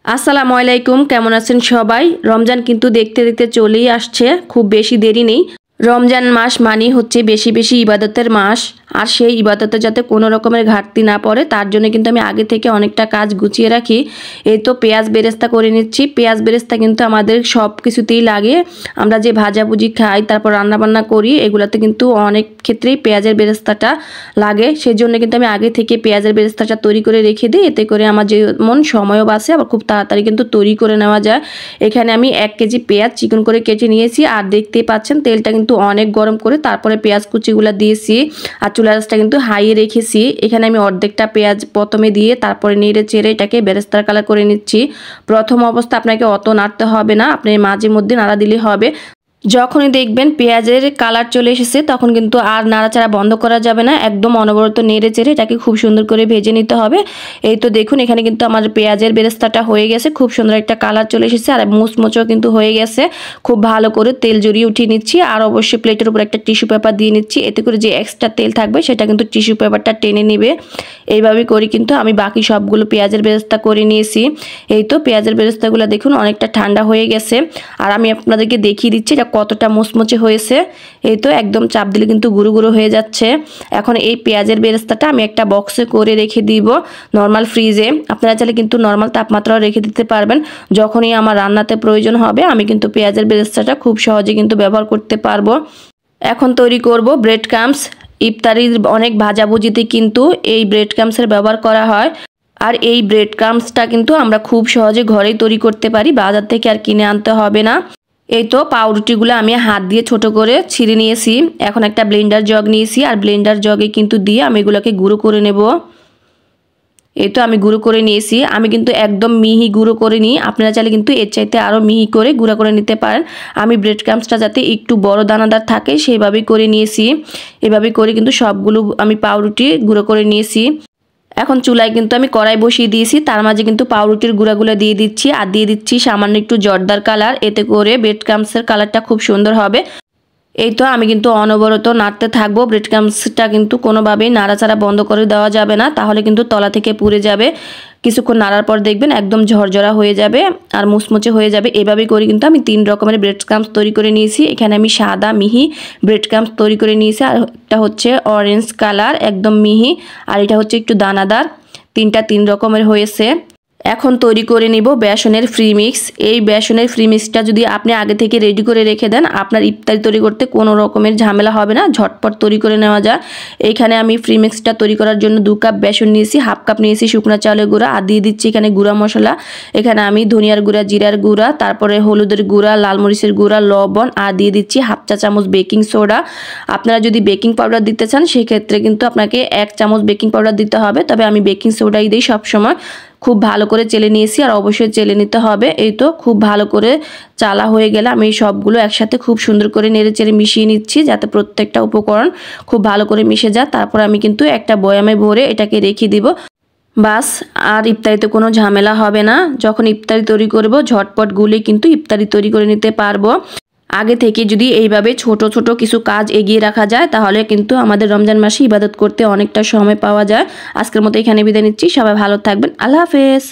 আসসালামু আলাইকুম, কেমন আছেন সবাই। রমজান কিন্তু দেখতে দেখতে চলেই আসছে, খুব বেশি দেরি নেই। রমজান মাস মানেই হচ্ছে বেশি বেশি ইবাদতের মাস, আর সেই ইবাদতে যাতে কোনো রকমের ঘাটতি না পড়ে তার জন্য কিন্তু আমি আগে থেকে অনেকটা কাজ গুছিয়ে রাখি। এই তো পেঁয়াজ বেরেস্তা করে নিচ্ছি। পেঁয়াজ বেরেস্তা কিন্তু আমাদের সব কিছুতেই লাগে। আমরা যে ভাজাভুজি খাই, তারপর রান্নাবান্না করি, এগুলোতে কিন্তু অনেক ক্ষেত্রেই পেঁয়াজের বেরেস্তাটা লাগে। সেই জন্য কিন্তু আমি আগে থেকে পেঁয়াজের বেরেস্তাটা তৈরি করে রেখে দিই। এতে করে আমার যেমন সময়ও বাঁচে, আবার খুব তাড়াতাড়ি কিন্তু তৈরি করে নেওয়া যায়। এখানে আমি 1 কেজি পেঁয়াজ চিকন করে কেটে নিয়েছি, আর দেখতেই পাচ্ছেন তেলটা কিন্তু অনেক গরম করে তারপরে পেঁয়াজ কুচিগুলো দিয়েছি, আর চুলা আঁচটা কিন্তু হাইয়ে রেখেছি। এখানে আমি অর্ধেকটা পেঁয়াজ প্রথমে দিয়ে তারপরে নেড়ে চেড়ে এটাকে বেরেস্তার কালার করে নিচ্ছি। প্রথম অবস্থা আপনাকে অত নাড়তে হবে না, আপনি মাঝে মধ্যে নাড়া দিলে হবে। যখনই দেখবেন পেঁয়াজের কালার চলে এসেছে তখন কিন্তু আর নাড়াচাড়া বন্ধ করা যাবে না, একদম অনবরত নেড়ে চেড়ে এটাকে খুব সুন্দর করে ভেজে নিতে হবে। এই তো দেখুন এখানে কিন্তু আমার পেঁয়াজের বেরেস্তাটা হয়ে গেছে, খুব সুন্দর একটা কালার চলে এসেছে, আর মুচমুচও কিন্তু হয়ে গেছে। খুব ভালো করে তেল জড়িয়ে উঠিয়ে নিচ্ছি, আর অবশ্যই প্লেটের উপর একটা টিস্যু পেপার দিয়ে নিচ্ছি, এতে করে যে এক্সট্রা তেল থাকবে সেটা কিন্তু টিস্যু পেপারটা টেনে নেবে। এইভাবে করে কিন্তু আমি বাকি সবগুলো পেঁয়াজের বেরেস্তা করে নিয়েছি। এই তো পেঁয়াজের বেরেস্তাগুলো দেখুন অনেকটা ঠান্ডা হয়ে গেছে, আর আমি আপনাদেরকে দেখিয়ে দিচ্ছি এটা কতটা মুচমুচে হয়েছে। এই তো একদম চাপ দিলে কিন্তু গুঁড়ো গুঁড়ো হয়ে যাচ্ছে। এখন এই পেঁয়াজের বেরেস্তাটা আমি একটা বক্সে করে রেখে দিব নর্মাল ফ্রিজে। আপনারা চাইলে কিন্তু নর্মাল তাপমাত্রাও রেখে দিতে পারবেন। যখনই আমার রান্নাতে প্রয়োজন হবে আমি কিন্তু পেঁয়াজের বেরেস্তাটা খুব সহজে কিন্তু ব্যবহার করতে পারবো। এখন তৈরি করব ব্রেড ক্রাম্বস। ইফতারির অনেক ভাজাভুজিতে কিন্তু এই ব্রেড ক্রাম্বসের ব্যবহার করা হয়, আর এই ব্রেড ক্রাম্বসটা কিন্তু আমরা খুব সহজে ঘরেই তৈরি করতে পারি, বাজার থেকে আর কিনে আনতে হবে না। এই তো পাউরুটিগুলো আমি হাত দিয়ে ছোট করে ছিঁড়ে নিয়েছি। এখন একটা ব্লেন্ডার জগ নিয়েছি, আর ব্লেন্ডার জগে কিন্তু দিয়ে আমি এগুলোকে গুঁড়ো করে নেব। এই তো আমি গুঁড়ো করে নিয়েছি। আমি কিন্তু একদম মিহি গুঁড়ো করে নিই, আপনারা চাইলে কিন্তু এর চাইতে আরও মিহি করে গুঁড়ো করে নিতে পারেন। আমি ব্রেড ক্রাম্বসটা যাতে একটু বড় দানাদার থাকে সেইভাবেই করে নিয়েছি। এভাবে করে কিন্তু সবগুলো আমি পাউরুটি গুঁড়ো করে নিয়েছি। এখন চুলায় কিন্তু আমি কড়াই বসিয়ে দিয়েছি, তার মাঝে কিন্তু পাউরুটির গুঁড়াগুলো দিয়ে দিচ্ছি, আর দিয়ে দিচ্ছি সামান্য একটু জর্দার কালার, এতে করে ব্রেড ক্রাম্বসের কালারটা খুব সুন্দর হবে। এই তো আমি কিন্তু অনবরত নাড়তে থাকবো। ব্রেড ক্রাম্বসটা কিন্তু কোনোভাবেই নাড়াচাড়া বন্ধ করে দেওয়া যাবে না, তাহলে কিন্তু তলা থেকে পুড়ে যাবে। কিছুক্ষণ নাড়ার পর দেখবেন একদম ঝরঝরা হয়ে যাবে আর মুচমুচে হয়ে যাবে। এভাবে করে কিন্তু আমি 3 রকমের ব্রেড ক্রাম্বস তৈরি করে নিয়েছি। এখানে আমি সাদা মিহি ব্রেড ক্রাম্বস তৈরি করে নিয়েছি, আর একটা হচ্ছে অরেঞ্জ কালার একদম মিহি, আর এটা হচ্ছে একটু দানাদার। 3 রকমের হয়েছে। এখন তৈরি করে নিব বেসনের ফ্রি মিক্স। এই বেসনের ফ্রি মিক্সটা যদি আপনি আগে থেকে রেডি করে রেখে দেন, আপনার ইফতারি তৈরি করতে কোনো রকমের ঝামেলা হবে না, ঝটপট তৈরি করে নেওয়া যায়। এইখানে আমি ফ্রি মিক্সটা তৈরি করার জন্য 2 কাপ বেসন নিয়েছি, 1/2 কাপ নিয়েছি শুকনো চালের গুঁড়া, আর দিয়ে দিচ্ছি এখানে গুঁড়া মশলা। এখানে আমি ধনিয়ার গুঁড়া, জিরার গুঁড়া, তারপরে হলুদের গুঁড়া, লাল মরিচের গুঁড়া, লবণ, আর দিয়ে দিচ্ছি 1/2 চা চামচ বেকিং সোডা। আপনারা যদি বেকিং পাউডার দিতে চান সেক্ষেত্রে কিন্তু আপনাকে 1 চামচ বেকিং পাউডার দিতে হবে, তবে আমি বেকিং সোডাই দিই সবসময়। খুব ভালো করে চেলে নিয়েছি, আর অবশ্যই চেলে নিতে হবে। এই তো খুব ভালো করে চালা হয়ে গেলে আমি সবগুলো একসাথে খুব সুন্দর করে নেড়ে চেড়ে মিশিয়ে নিচ্ছি, যাতে প্রত্যেকটা উপকরণ খুব ভালো করে মিশে যায়। তারপর আমি কিন্তু একটা বয়ামে ভরে এটাকে রেখে দিব। বাস, আর ইফতারিতে কোনো ঝামেলা হবে না। যখন ইফতারি তৈরি করব ঝটপট গুলে কিন্তু ইফতারি তৈরি করে নিতে পারবো। আগে থেকে যদি এইভাবে ছোট ছোট কিছু কাজ এগিয়ে রাখা যায় তাহলে কিন্তু আমাদের রমজান মাসে ইবাদত করতে অনেকটা সময় পাওয়া যায়। আজকের মতো এখানে বিদায় নিচ্ছি, সবাই ভালো থাকবেন, আল্লাহ হাফেজ।